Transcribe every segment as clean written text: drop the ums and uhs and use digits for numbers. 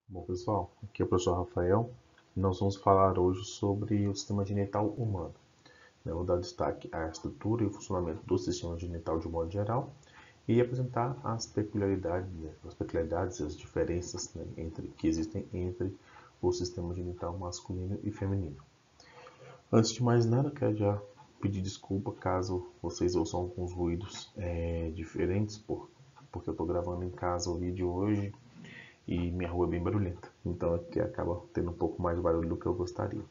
Bom, pessoal, aqui é o professor Rafael e nós vamos falar hoje sobre o sistema genital humano. Vou dar destaque à estrutura e o funcionamento do sistema genital de um modo geral e apresentar as peculiaridades e as diferenças, que existem entre o sistema genital masculino e feminino. Antes de mais nada, quero já pedir desculpa caso vocês ouçam alguns ruídos diferentes, porque eu estou gravando em casa o vídeo hoje e minha rua é bem barulhenta, então aqui acaba tendo um pouco mais de barulho do que eu gostaria.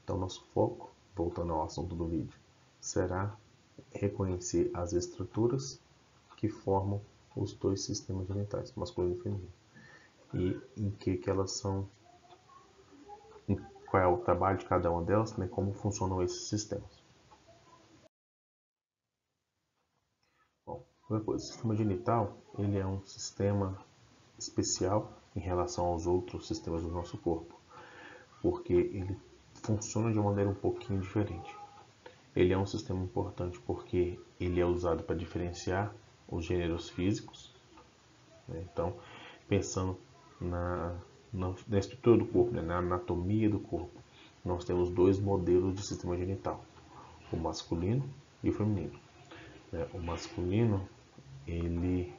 Então nosso foco, voltando ao assunto do vídeo, será reconhecer as estruturas que formam os dois sistemas genitais, masculino e feminino, e em que elas são, qual é o trabalho de cada uma delas, como funcionam esses sistemas. Bom, primeira coisa, o sistema genital ele é um sistema especial em relação aos outros sistemas do nosso corpo, porque ele funciona de uma maneira um pouquinho diferente. Ele é um sistema importante porque ele é usado para diferenciar os gêneros físicos. Então, pensando na estrutura do corpo, na anatomia do corpo, nós temos dois modelos de sistema genital, o masculino e o feminino. O masculino ele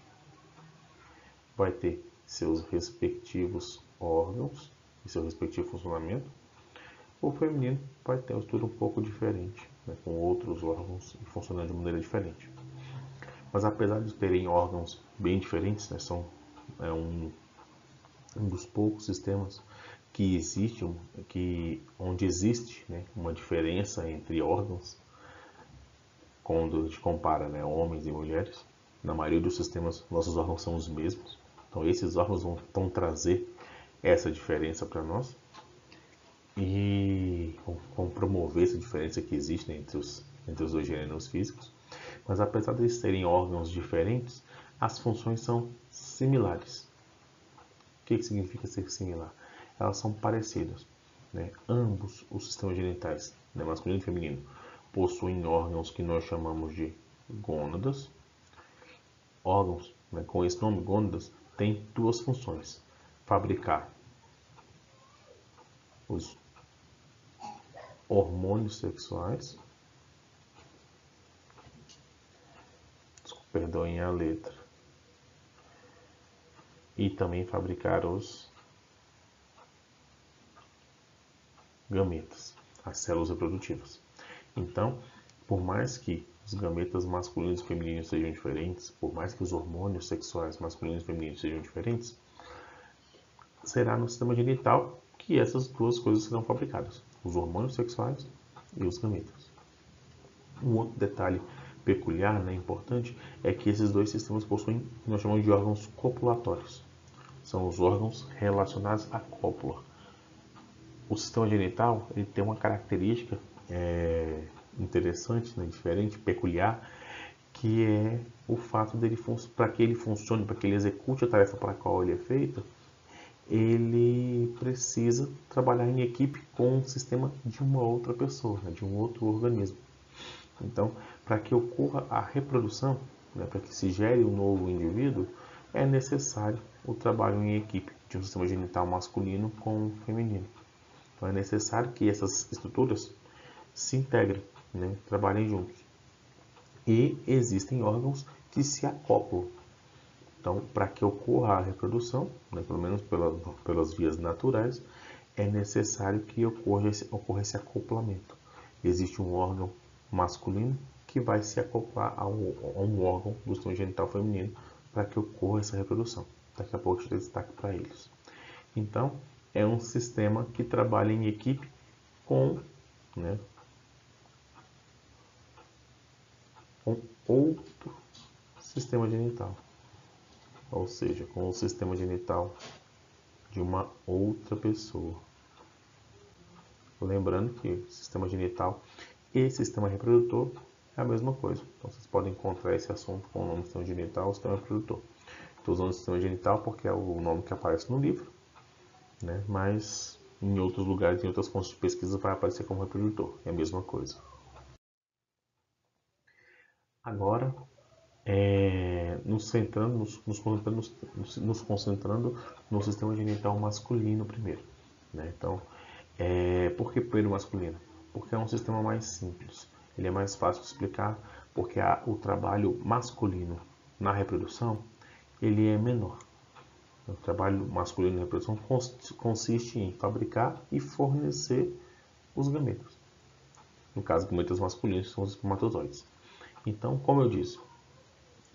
vai ter seus respectivos órgãos e seu respectivo funcionamento. O feminino vai ter uma estrutura um pouco diferente, com outros órgãos funcionando de maneira diferente. Mas apesar de terem órgãos bem diferentes, são um dos poucos sistemas que existe, onde existe uma diferença entre órgãos, quando a gente compara homens e mulheres. Na maioria dos sistemas, nossos órgãos são os mesmos. Então esses órgãos vão trazer essa diferença para nós e vão promover essa diferença que existe entre os dois gêneros físicos. Mas apesar de eles terem órgãos diferentes, as funções são similares. O que significa ser similar? Elas são parecidas. Ambos os sistemas genitais, masculino e feminino, possuem órgãos que nós chamamos de gônadas. Órgãos com esse nome, gônadas, têm duas funções: fabricar os hormônios sexuais, perdoem a letra, e também fabricar os gametas, as células reprodutivas. Então, por mais que os gametas masculinos e femininos sejam diferentes, por mais que os hormônios sexuais masculinos e femininos sejam diferentes, será no sistema genital que essas duas coisas serão fabricadas: os hormônios sexuais e os gametas. Um outro detalhe peculiar, importante, é que esses dois sistemas possuem o que nós chamamos de órgãos copulatórios. São os órgãos relacionados à cópula. O sistema genital ele tem uma característica interessante, diferente, peculiar, que é o fato dele, para que ele funcione, para que ele execute a tarefa para a qual ele é feito, ele precisa trabalhar em equipe com o sistema de uma outra pessoa, de um outro organismo. Então, para que ocorra a reprodução, para que se gere um novo indivíduo, é necessário o trabalho em equipe de um sistema genital masculino com o feminino. Então, é necessário que essas estruturas se integrem, trabalhem juntos. E existem órgãos que se acoplam. Então, para que ocorra a reprodução, pelo menos pelas vias naturais, é necessário que ocorra esse acoplamento. Existe um órgão masculino que vai se acoplar a um órgão do sistema genital feminino para que ocorra essa reprodução. Daqui a pouco eu dou destaque para eles. Então, é um sistema que trabalha em equipe com outro sistema genital, ou seja, com o sistema genital de uma outra pessoa. Lembrando que sistema genital e sistema reprodutor é a mesma coisa. Então vocês podem encontrar esse assunto com o nome sistema genital ou sistema reprodutor. Estou usando o sistema genital porque é o nome que aparece no livro, mas em outros lugares, em outras fontes de pesquisa, vai aparecer como reprodutor. É a mesma coisa. Agora, nos concentrando no sistema genital masculino primeiro, né? Então, por que primeiro masculino? Porque é um sistema mais simples, ele é mais fácil de explicar, porque o trabalho masculino na reprodução ele é menor. O trabalho masculino na reprodução consiste em fabricar e fornecer os gametos. No caso, gametas masculinos são os espermatozoides. Então, como eu disse,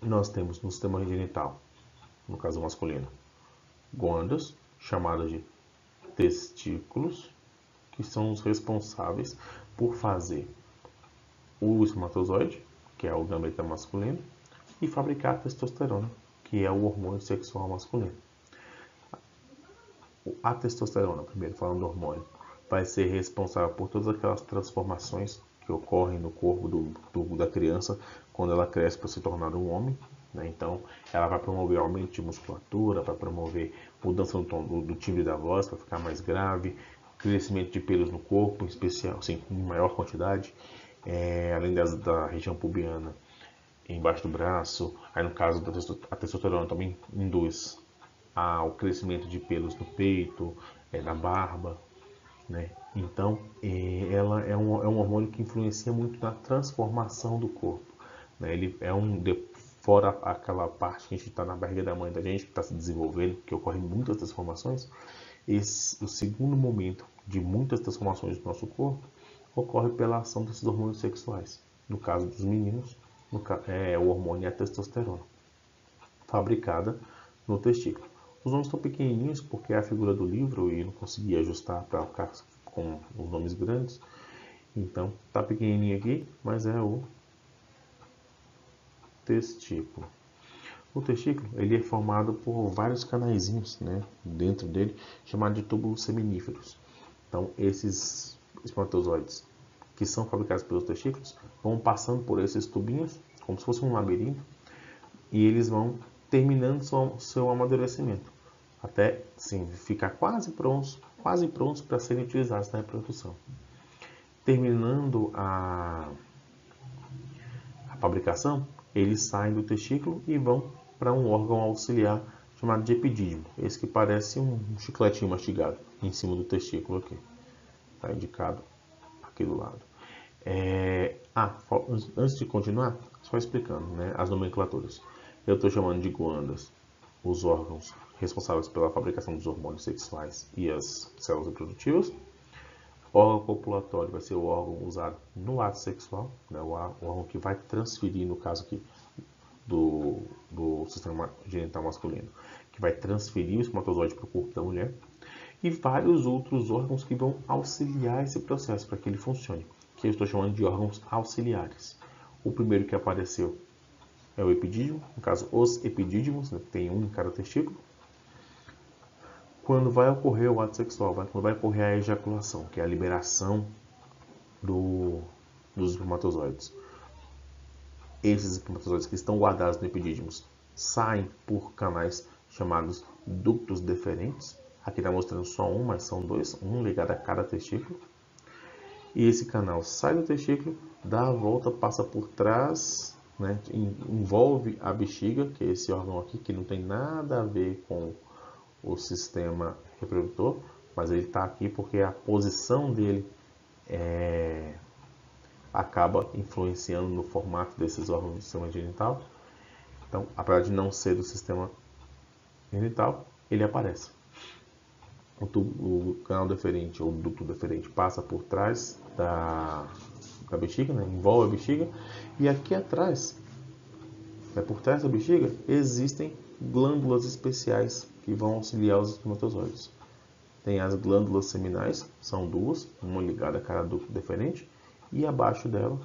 nós temos no sistema genital, no caso masculino, gônadas, chamadas de testículos, que são os responsáveis por fazer o espermatozoide, que é o gameta masculino, e fabricar a testosterona, que é o hormônio sexual masculino. A testosterona, primeiro falando do hormônio, vai ser responsável por todas aquelas transformações que ocorrem no corpo da criança quando ela cresce para se tornar um homem, né? Então, ela vai promover aumento de musculatura, vai promover mudança do timbre da voz para ficar mais grave, crescimento de pelos no corpo, em especial, assim, em maior quantidade, além da região pubiana, embaixo do braço. Aí, no caso da testosterona, também induz ao crescimento de pelos no peito, na barba, né? Então, ela é um hormônio que influencia muito na transformação do corpo, né? Ele é fora aquela parte que a gente está na barriga da mãe da gente, que está se desenvolvendo, que ocorrem muitas transformações. O segundo momento de muitas transformações do nosso corpo ocorre pela ação desses hormônios sexuais. No caso dos meninos, o hormônio é a testosterona, fabricada no testículo. Os nomes estão pequenininhos porque é a figura do livro e não consegui ajustar para ficar com os nomes grandes. Então, está pequenininho aqui, mas é o testículo. O testículo ele é formado por vários canaizinhos, né, dentro dele, chamados de túbulos seminíferos. Então, esses espermatozoides que são fabricados pelos testículos vão passando por esses tubinhos, como se fosse um labirinto, e eles vão terminando seu amadurecimento, até sim, ficar quase prontos para serem utilizados na reprodução. Terminando a fabricação, eles saem do testículo e vão para um órgão auxiliar chamado de epidídimo. Esse que parece um chicletinho mastigado em cima do testículo aqui. Está indicado aqui do lado. Antes de continuar, só explicando, né, as nomenclaturas. Eu estou chamando de glândulas os órgãos responsáveis pela fabricação dos hormônios sexuais e as células reprodutivas. O órgão copulatório vai ser o órgão usado no ato sexual, né, o órgão que vai transferir, no caso aqui do sistema genital masculino, que vai transferir o espermatozoide para o corpo da mulher, e vários outros órgãos que vão auxiliar esse processo para que ele funcione, que eu estou chamando de órgãos auxiliares. O primeiro que apareceu é o epidídimo, no caso os epidídimos, né, tem um em cada testículo. Quando vai ocorrer o ato sexual, quando vai ocorrer a ejaculação, que é a liberação dos espermatozoides. Esses espermatozoides que estão guardados no epidídimos saem por canais chamados ductos deferentes. Aqui está mostrando só um, mas são dois, um ligado a cada testículo. E esse canal sai do testículo, dá a volta, passa por trás, né, envolve a bexiga, que é esse órgão aqui, que não tem nada a ver com o sistema reprodutor, mas ele está aqui porque a posição dele acaba influenciando no formato desses órgãos do sistema genital. Então, apesar de não ser do sistema genital, ele aparece. O canal deferente ou ducto deferente passa por trás da bexiga, né? Envolve a bexiga, e aqui atrás, por trás da bexiga, existem glândulas especiais que vão auxiliar os espermatozoides. Tem as glândulas seminais, são duas, uma ligada a cada ducto deferente, e abaixo dela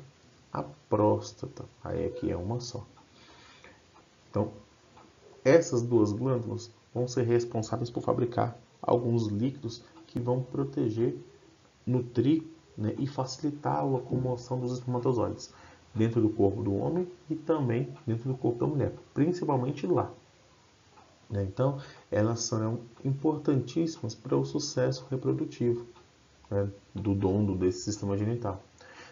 a próstata, aí aqui é uma só. Então, essas duas glândulas vão ser responsáveis por fabricar alguns líquidos que vão proteger, nutrir, né, e facilitar a locomoção dos espermatozoides dentro do corpo do homem e também dentro do corpo da mulher, principalmente lá. Então, elas são importantíssimas para o sucesso reprodutivo, né, do dono desse sistema genital.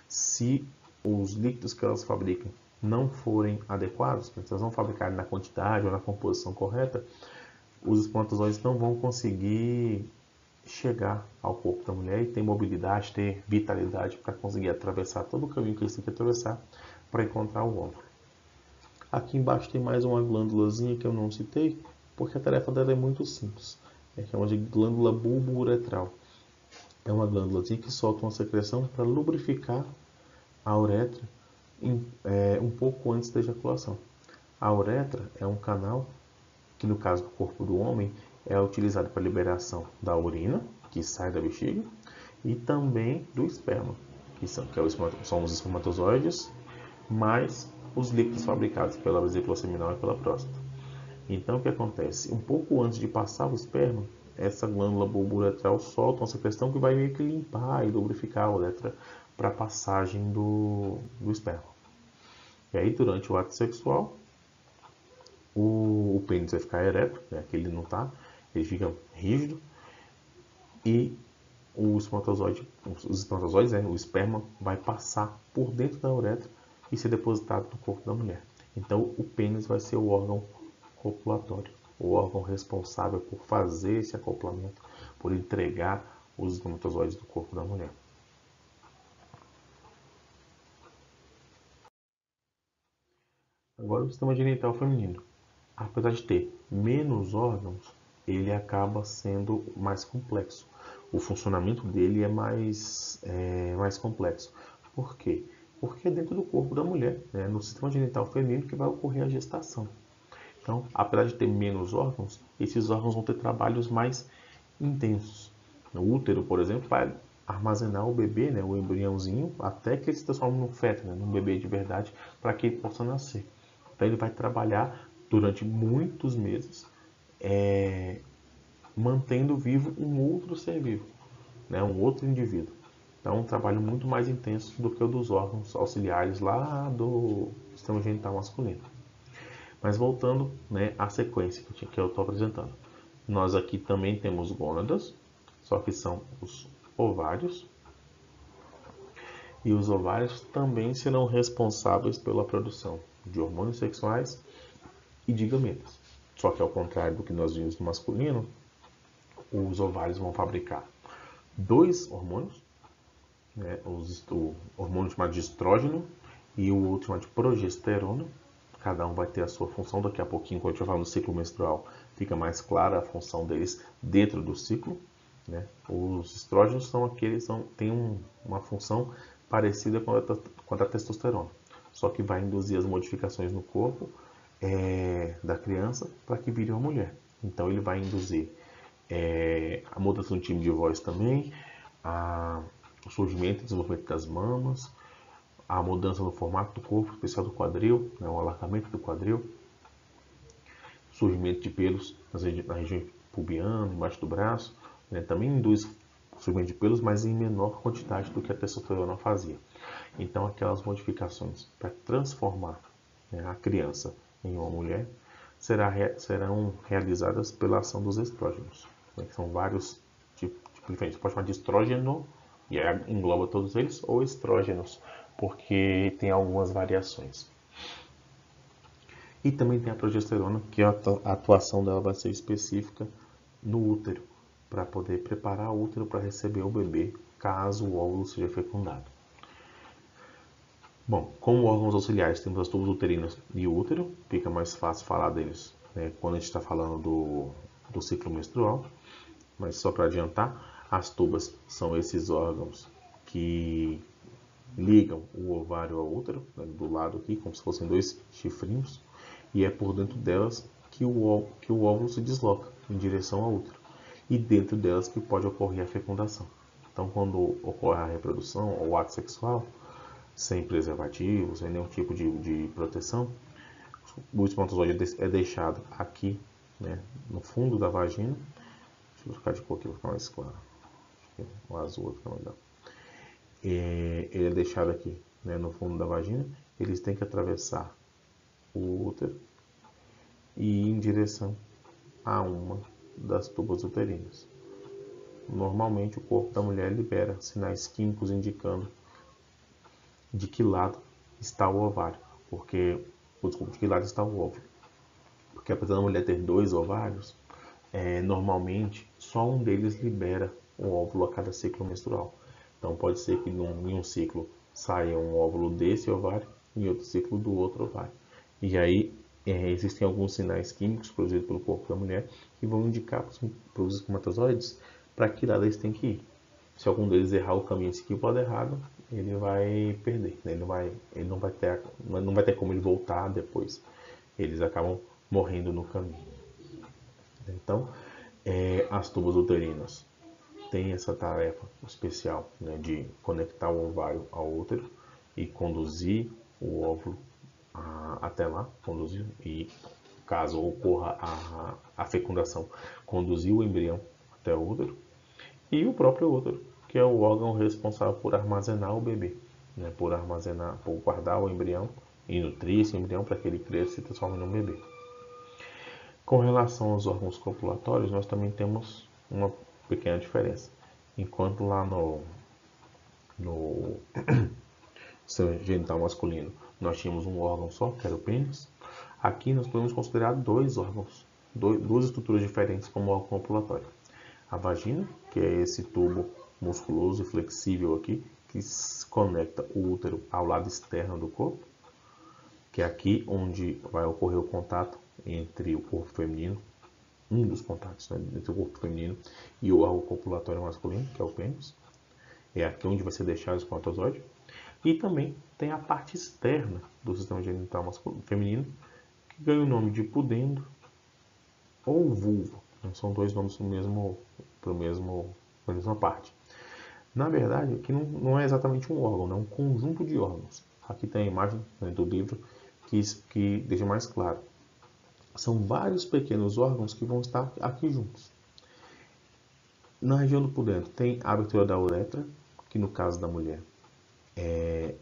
Se os líquidos que elas fabricam não forem adequados, se elas não fabricarem na quantidade ou na composição correta, os espermatozoides não vão conseguir chegar ao corpo da mulher e ter mobilidade, ter vitalidade para conseguir atravessar todo o caminho que eles têm que atravessar para encontrar o óvulo. Aqui embaixo tem mais uma glândulazinha que eu não citei, porque a tarefa dela é muito simples. É chamada de glândula bulbo-uretral. É uma glândulazinha que solta uma secreção para lubrificar a uretra um pouco antes da ejaculação. A uretra é um canal que, no caso do corpo do homem, é utilizado para liberação da urina, que sai da bexiga, e também do esperma, são os espermatozoides, mais os líquidos fabricados pela vesícula seminal e pela próstata. Então, o que acontece? Um pouco antes de passar o esperma, essa glândula bulbo-uretral solta uma secreção que vai meio que limpar e lubrificar a uretra para a passagem do esperma. E aí, durante o ato sexual, o pênis vai ficar ereto, né, que ele não está, ele fica rígido, e os espermatozoides, o esperma, vai passar por dentro da uretra e ser depositado no corpo da mulher. Então, o pênis vai ser o órgão copulatório, o órgão responsável por fazer esse acoplamento, por entregar os espermatozoides do corpo da mulher. Agora, o sistema genital feminino, apesar de ter menos órgãos, ele acaba sendo mais complexo. O funcionamento dele é mais complexo. Por quê? Porque é dentro do corpo da mulher, né, no sistema genital feminino, que vai ocorrer a gestação. Então, apesar de ter menos órgãos, esses órgãos vão ter trabalhos mais intensos. O útero, por exemplo, vai armazenar o bebê, né, o embriãozinho, até que ele se transforme num feto, né, num bebê de verdade, para que ele possa nascer. Então, ele vai trabalhar durante muitos meses, mantendo vivo um outro ser vivo, né, um outro indivíduo. Então, é um trabalho muito mais intenso do que o dos órgãos auxiliares lá do sistema genital masculino. Mas voltando, né, à sequência que eu estou apresentando. Nós aqui também temos gônadas, só que são os ovários. E os ovários também serão responsáveis pela produção de hormônios sexuais e de gametas. Só que ao contrário do que nós vimos no masculino, os ovários vão fabricar dois hormônios, né, o hormônio chamado de estrógeno e o outro chamado de progesterona. Cada um vai ter a sua função. Daqui a pouquinho, quando a gente vai falar no ciclo menstrual, fica mais clara a função deles dentro do ciclo. Né? Os estrógenos são aqueles que têm uma função parecida com a da testosterona, só que vai induzir as modificações no corpo da criança para que vire uma mulher. Então ele vai induzir a mudança no timbre de voz também, o surgimento e desenvolvimento das mamas, a mudança no formato do corpo, especial do quadril, né, o alargamento do quadril, surgimento de pelos na região pubiana, embaixo do braço, né, também induz surgimento de pelos, mas em menor quantidade do que a testosterona fazia. Então, aquelas modificações para transformar, né, a criança em uma mulher serão realizadas pela ação dos estrógenos, né, que são vários tipos diferentes. Você pode chamar de estrógeno, e aí engloba todos eles, ou estrógenos, porque tem algumas variações. E também tem a progesterona, que a atuação dela vai ser específica no útero, para poder preparar o útero para receber o bebê, caso o óvulo seja fecundado. Bom, como órgãos auxiliares temos as tubas uterinas e o útero, fica mais fácil falar deles, né, quando a gente está falando do ciclo menstrual, mas só para adiantar, as tubas são esses órgãos que ligam o ovário ao útero, né, do lado aqui, como se fossem dois chifrinhos, e é por dentro delas que o óvulo se desloca em direção ao útero, e dentro delas que pode ocorrer a fecundação. Então, quando ocorre a reprodução ou o ato sexual, sem preservativo, sem nenhum tipo de proteção, o espermatozoide é deixado aqui, né, no fundo da vagina. Deixa eu trocar de cor aqui para ficar mais claro. O azul vai ficar melhor. Ele é deixado aqui, né, no fundo da vagina. Eles têm que atravessar o útero e ir em direção a uma das tubas uterinas. Normalmente o corpo da mulher libera sinais químicos indicando de que lado está o ovário. Porque, desculpa, de que lado está o óvulo? Porque apesar da mulher ter 2 ovários, normalmente só um deles libera o óvulo a cada ciclo menstrual. Então pode ser que em um ciclo saia um óvulo desse ovário e em outro ciclo do outro ovário. E aí existem alguns sinais químicos produzidos pelo corpo da mulher que vão indicar para os espermatozoides para que lado eles têm que ir. Se algum deles errar o caminho e seguir para o lado errado, ele vai perder, né? Ele não vai ter como ele voltar depois. Eles acabam morrendo no caminho. Então, as tubas uterinas têm essa tarefa especial, né, de conectar o ovário ao útero e conduzir o óvulo até lá, conduzir, e caso ocorra a fecundação, conduzir o embrião até o útero, e o próprio útero, que é o órgão responsável por armazenar o bebê, né, por guardar o embrião e nutrir esse embrião para que ele cresça e se transforme num bebê. Com relação aos órgãos copulatórios, nós também temos uma pequena diferença. Enquanto lá no sistema genital masculino nós tínhamos um órgão só, que era o pênis, aqui nós podemos considerar 2 órgãos, 2 estruturas diferentes como órgão copulatório. A vagina, que é esse tubo musculoso e flexível aqui, que conecta o útero ao lado externo do corpo, que é aqui onde vai ocorrer o contato entre o corpo feminino, um dos contatos, né, entre o corpo feminino e o órgão copulatório masculino, que é o pênis. É aqui onde vai ser deixado o espermatozoide. E também tem a parte externa do sistema genital masculino, feminino, que ganha o nome de pudendo ou vulva. São 2 nomes para a mesma parte. Na verdade, aqui não é exatamente um órgão, é um conjunto de órgãos. Aqui tem a imagem, né, do livro que deixa mais claro. São vários pequenos órgãos que vão estar aqui juntos. Na região do pudendo tem a abertura da uretra, que no caso da mulher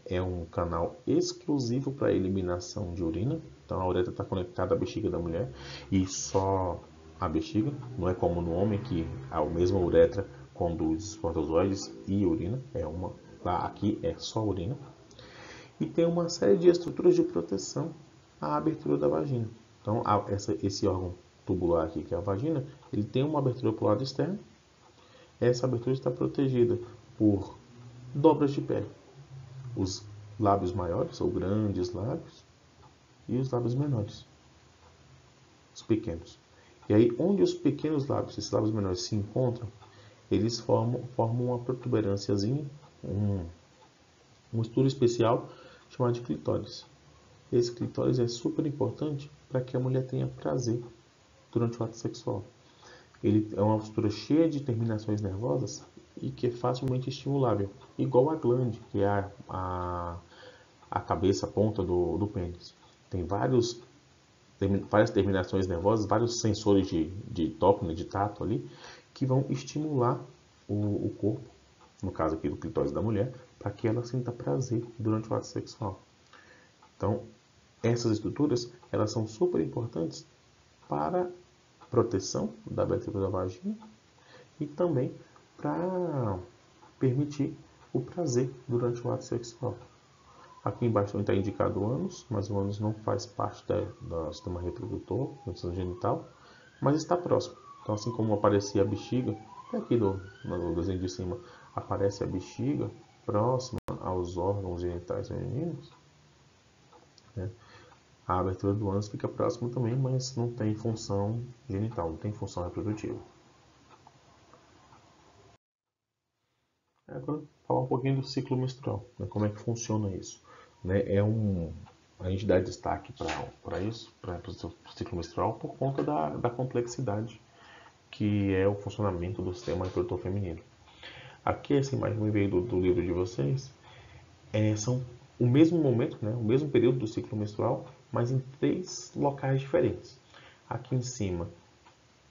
é um canal exclusivo para eliminação de urina. Então a uretra está conectada à bexiga da mulher e só a bexiga, não é como no homem que a mesma uretra conduz espermatozoides e urina, aqui é só urina. E tem uma série de estruturas de proteção à abertura da vagina. Então esse órgão tubular aqui, que é a vagina, ele tem uma abertura para o lado externo. Essa abertura está protegida por dobras de pele. Os lábios maiores, ou grandes lábios, e os lábios menores, os pequenos. E aí, onde os pequenos lábios, esses lábios menores se encontram, eles formam uma protuberânciazinha, um estrutura especial chamado de clitóris. Esse clitóris é super importante para que a mulher tenha prazer durante o ato sexual. Ele é uma estrutura cheia de terminações nervosas e que é facilmente estimulável, igual a glande, que é a cabeça, a ponta do pênis. Tem várias terminações nervosas, vários sensores de toque, né, de tato ali, que vão estimular o corpo, no caso aqui do clitóris da mulher, para que ela sinta prazer durante o ato sexual. Então, essas estruturas, elas são super importantes para proteção da abertura da vagina e também para permitir o prazer durante o ato sexual. Aqui embaixo está indicado o ânus, mas o ânus não faz parte do sistema reprodutor, do sistema genital, mas está próximo. Então, assim como aparecia a bexiga, aqui no desenho de cima aparece a bexiga próxima aos órgãos genitais femininos, né? A abertura do ânus fica próxima também, mas não tem função genital, não tem função reprodutiva. Agora, falar um pouquinho do ciclo menstrual, né? Como é que funciona isso? Né? A gente dá destaque para isso, para o ciclo menstrual, por conta da complexidade que é o funcionamento do sistema reprodutor feminino. Aqui, essa imagem que veio do livro de vocês, são o mesmo momento, né? O mesmo período do ciclo menstrual, mas em 3 locais diferentes. Aqui em cima,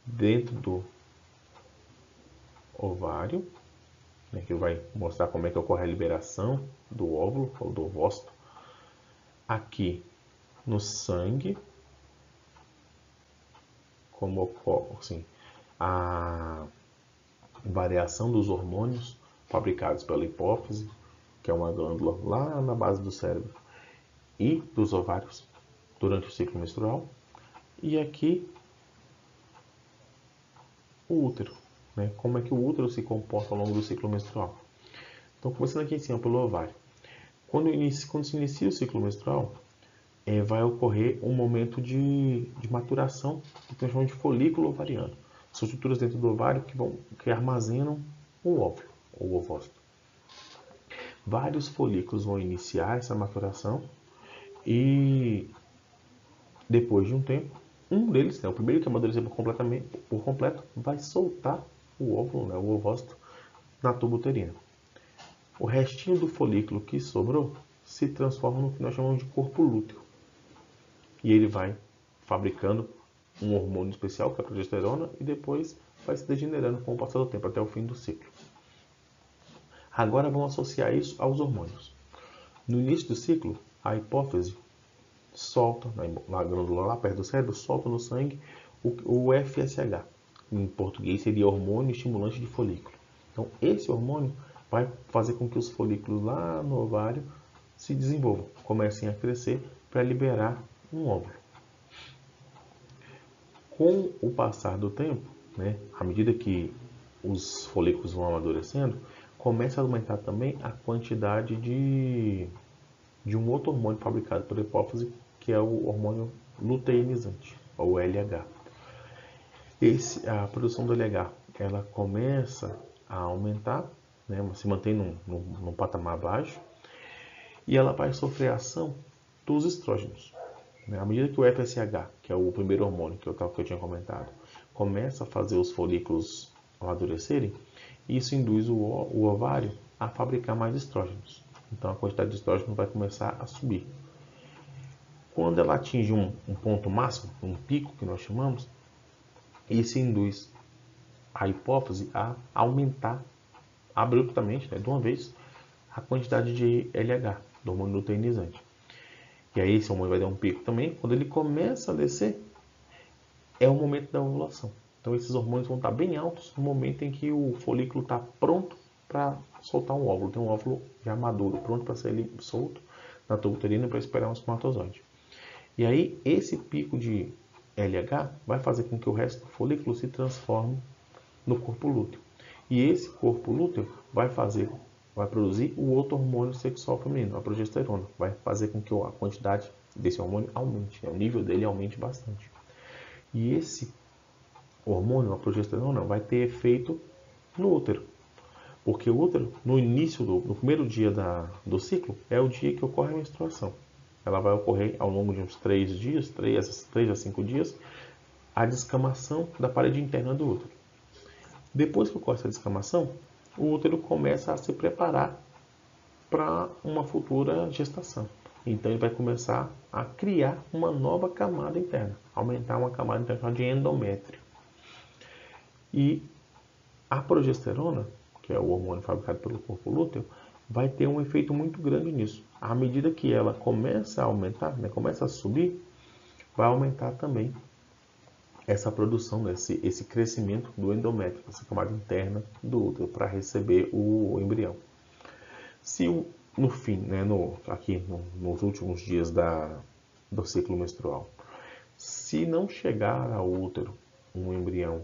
dentro do ovário, né, que vai mostrar como é que ocorre a liberação do óvulo ou do ovócito. Aqui no sangue, como ocorre assim, a variação dos hormônios fabricados pela hipófise, que é uma glândula lá na base do cérebro, e dos ovários durante o ciclo menstrual. E aqui o útero, né? Como é que o útero se comporta ao longo do ciclo menstrual. Então, começando aqui em cima pelo ovário. Quando se inicia o ciclo menstrual, vai ocorrer um momento de maturação, que nós chamamos de folículo ovariano. São estruturas dentro do ovário que armazenam o óvulo, ou ovócito. Vários folículos vão iniciar essa maturação e depois de um tempo, um deles, né, o primeiro que amadurecer por completo, vai soltar o óvulo, né, o ovócito, na tuba uterina. O restinho do folículo que sobrou se transforma no que nós chamamos de corpo lúteo. E ele vai fabricando um hormônio especial, que é a progesterona, e depois vai se degenerando com o passar do tempo, até o fim do ciclo. Agora vamos associar isso aos hormônios. No início do ciclo, a hipófise solta, na glândula lá perto do cérebro, solta no sangue o FSH. Em português seria hormônio estimulante de folículo. Então esse hormônio vai fazer com que os folículos lá no ovário se desenvolvam, comecem a crescer para liberar um óvulo. Com o passar do tempo, né, à medida que os folículos vão amadurecendo, começa a aumentar também a quantidade de um outro hormônio fabricado pela hipófise, que é o hormônio luteinizante, ou LH. A produção do LH ela começa a aumentar, né, se mantém num patamar baixo, e ela vai sofrer a ação dos estrógenos. À medida que o FSH, que é o primeiro hormônio que eu tinha comentado, começa a fazer os folículos amadurecerem, isso induz o ovário a fabricar mais estrógenos. Então a quantidade de estrógeno vai começar a subir. Quando ela atinge um ponto máximo, um pico que nós chamamos, isso induz a hipófise a aumentar abruptamente, né, de uma vez, a quantidade de LH, do hormônio luteinizante. E aí esse hormônio vai dar um pico também. Quando ele começa a descer, é o momento da ovulação. Então esses hormônios vão estar bem altos no momento em que o folículo está pronto para soltar um óvulo. Tem um óvulo já maduro, pronto para ser solto na tuba uterina para esperar um espermatozoide. E aí esse pico de LH vai fazer com que o resto do folículo se transforme no corpo lúteo. E esse corpo lúteo vai produzir o outro hormônio sexual feminino, a progesterona. Vai fazer com que a quantidade desse hormônio aumente, né? O nível dele aumente bastante. E esse hormônio, a progesterona, vai ter efeito no útero. Porque o útero, no primeiro dia do ciclo, é o dia que ocorre a menstruação. Ela vai ocorrer ao longo de uns 3 dias, 3 a 5 dias, a descamação da parede interna do útero. Depois que ocorre essa descamação, o útero começa a se preparar para uma futura gestação. Então ele vai começar a criar uma nova camada interna, aumentar uma camada interna de endométrio. E a progesterona, que é o hormônio fabricado pelo corpo lúteo, vai ter um efeito muito grande nisso. À medida que ela começa a aumentar, né, começa a subir, vai aumentar também essa produção, esse crescimento do endométrio, essa camada interna do útero, para receber o embrião. Se no fim, né, nos últimos dias do ciclo menstrual, se não chegar ao útero um embrião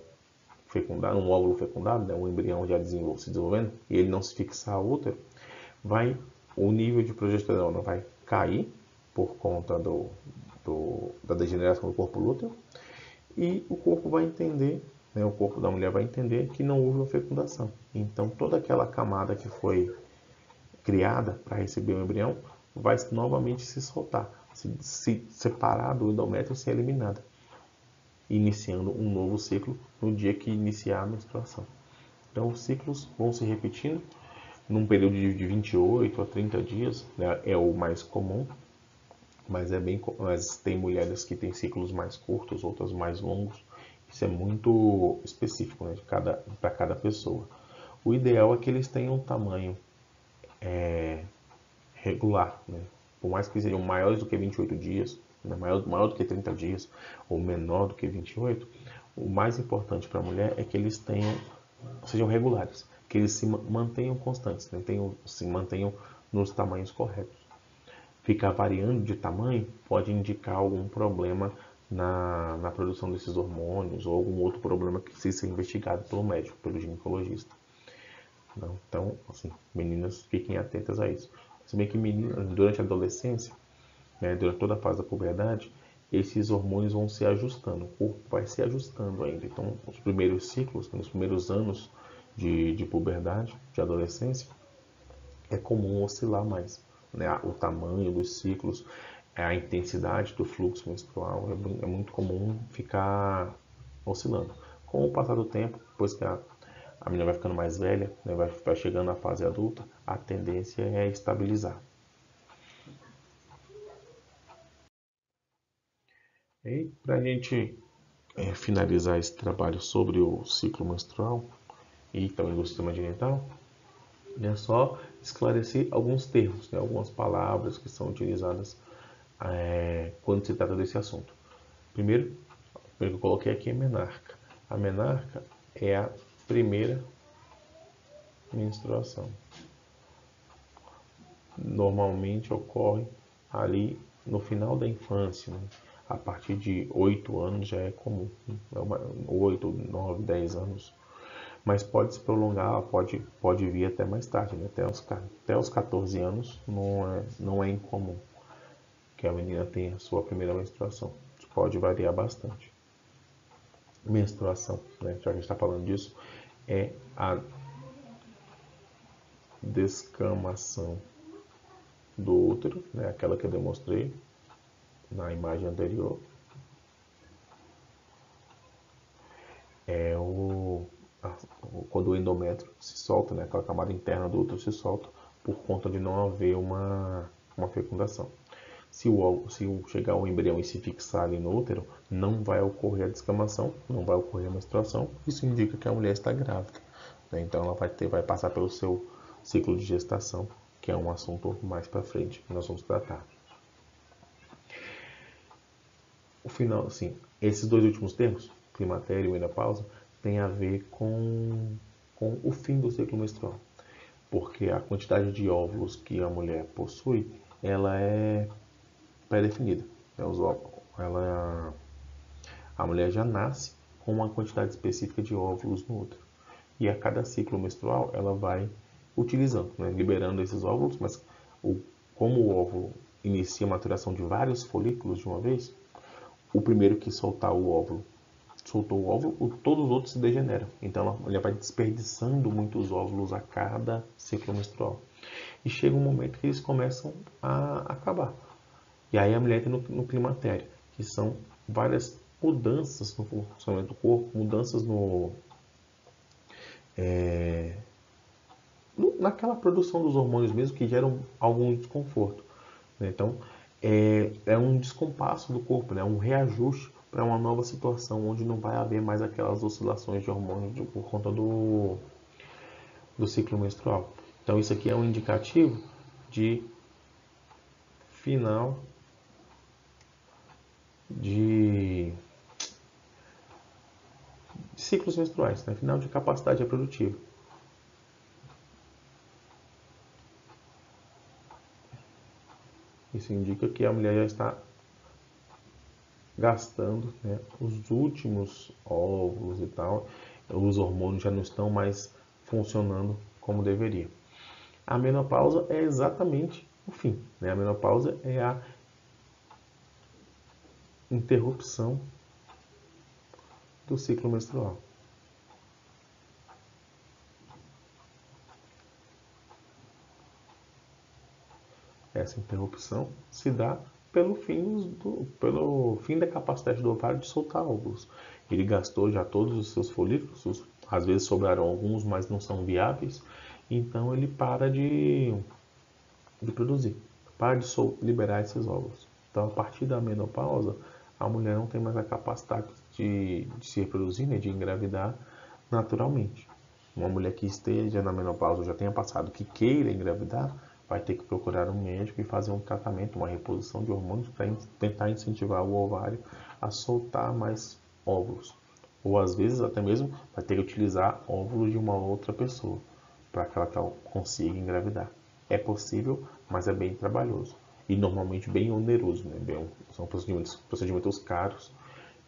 fecundado, um óvulo fecundado, né, um embrião já se desenvolvendo, e ele não se fixar ao útero, o nível de progesterona vai cair por conta da degeneração do corpo lúteo, e o corpo vai entender, né, o corpo da mulher vai entender que não houve uma fecundação. Então toda aquela camada que foi criada para receber o embrião vai novamente se soltar, se separar do endométrio e ser eliminada, iniciando um novo ciclo no dia que iniciar a menstruação. Então os ciclos vão se repetindo num período de 28 a 30 dias, né, é o mais comum, mas tem mulheres que têm ciclos mais curtos, outras mais longos. Isso é muito específico, né, para cada pessoa. O ideal é que eles tenham um tamanho regular, né? Por mais que sejam maiores do que 28 dias, né, maior do que 30 dias, ou menor do que 28, o mais importante para a mulher é que eles sejam regulares, que eles se mantenham constantes, né? Se mantenham nos tamanhos corretos. ficar variando de tamanho pode indicar algum problema na produção desses hormônios ou algum outro problema que precisa ser investigado pelo médico, pelo ginecologista. Então, assim, meninas, fiquem atentas a isso. Se bem que meninas, durante a adolescência, né, durante toda a fase da puberdade, esses hormônios vão se ajustando, o corpo vai se ajustando ainda. Então, os primeiros ciclos, nos primeiros anos de puberdade, de adolescência, é comum oscilar mais, né? O tamanho dos ciclos, a intensidade do fluxo menstrual, é muito comum ficar oscilando. Com o passar do tempo, depois que a menina vai ficando mais velha, né, vai chegando na fase adulta, a tendência é estabilizar. E para a gente finalizar esse trabalho sobre o ciclo menstrual e também do sistema genital, é só esclarecer alguns termos, né, algumas palavras que são utilizadas quando se trata desse assunto. Primeiro que eu coloquei aqui é menarca. A menarca é a primeira menstruação. Normalmente ocorre ali no final da infância, né? A partir de 8 anos já é comum, 8, 9, 10 anos, mas pode se prolongar, pode vir até mais tarde, né? Até os 14 anos não é incomum que a menina tenha a sua primeira menstruação. Isso pode variar bastante. Menstruação, né? Já que a gente está falando disso, é a descamação do útero, né? Aquela que eu demonstrei na imagem anterior. É quando o endométrio se solta, né? Aquela camada interna do útero se solta por conta de não haver uma fecundação. Se chegar o embrião e se fixar ali no útero, não vai ocorrer a descamação, não vai ocorrer a menstruação. Isso indica que a mulher está grávida, né? Então ela vai passar pelo seu ciclo de gestação, que é um assunto mais para frente que nós vamos tratar. O final, assim, esses dois últimos termos, climatério e menopausa, tem a ver com o fim do ciclo menstrual, porque a quantidade de óvulos que a mulher possui, ela é pré-definida. A mulher já nasce com uma quantidade específica de óvulos no útero. E a cada ciclo menstrual ela vai utilizando, né, liberando esses óvulos, mas como o óvulo inicia a maturação de vários folículos de uma vez, o primeiro que soltar o óvulo, soltou o óvulo, todos os outros se degeneram. Então a mulher vai desperdiçando muitos óvulos a cada ciclo menstrual. E chega um momento que eles começam a acabar. E aí a mulher entra no climatério, que são várias mudanças no funcionamento do corpo, mudanças naquela produção dos hormônios mesmo, que geram algum desconforto, né? Então, é um descompasso do corpo, né? Um reajuste para uma nova situação, onde não vai haver mais aquelas oscilações de hormônios por conta do ciclo menstrual. Então, isso aqui é um indicativo de final de ciclos menstruais, né? Final de capacidade reprodutiva. Isso indica que a mulher já está gastando, né, os últimos óvulos e tal, os hormônios já não estão mais funcionando como deveria. A menopausa é exatamente o fim, né? A menopausa é a interrupção do ciclo menstrual. Essa interrupção se dá pelo fim da capacidade do ovário de soltar óvulos. Ele gastou já todos os seus folículos, às vezes sobraram alguns, mas não são viáveis, então ele para de produzir, para de liberar esses óvulos. Então, a partir da menopausa, a mulher não tem mais a capacidade de se reproduzir, né, de engravidar naturalmente. Uma mulher que esteja na menopausa, já tenha passado, que queira engravidar, vai ter que procurar um médico e fazer um tratamento, uma reposição de hormônios para tentar incentivar o ovário a soltar mais óvulos. Ou às vezes até mesmo vai ter que utilizar óvulos de uma outra pessoa para que ela consiga engravidar. É possível, mas é bem trabalhoso. e normalmente bem oneroso, né? São procedimentos caros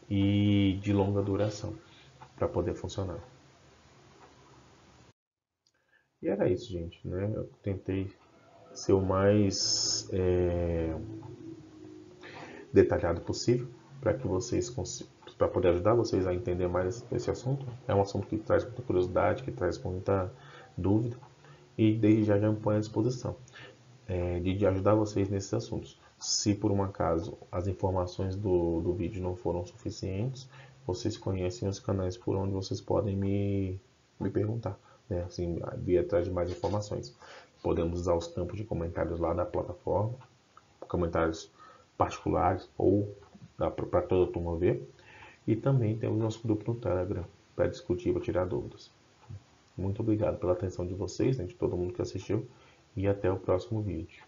e de longa duração para poder funcionar. E era isso, gente, né? Eu tentei ser o mais detalhado possível para que vocês para poder ajudar vocês a entender mais esse assunto. É um assunto que traz muita curiosidade, que traz muita dúvida e desde já me põe à disposição de ajudar vocês nesses assuntos. Se por um acaso as informações do vídeo não foram suficientes, vocês conhecem os canais por onde vocês podem me perguntar, né? Assim, vir atrás de mais informações. Podemos usar os campos de comentários lá da plataforma, comentários particulares ou para toda a turma ver. E também temos nosso grupo no Telegram para discutir, para tirar dúvidas. Muito obrigado pela atenção de vocês, né, de todo mundo que assistiu, e até o próximo vídeo.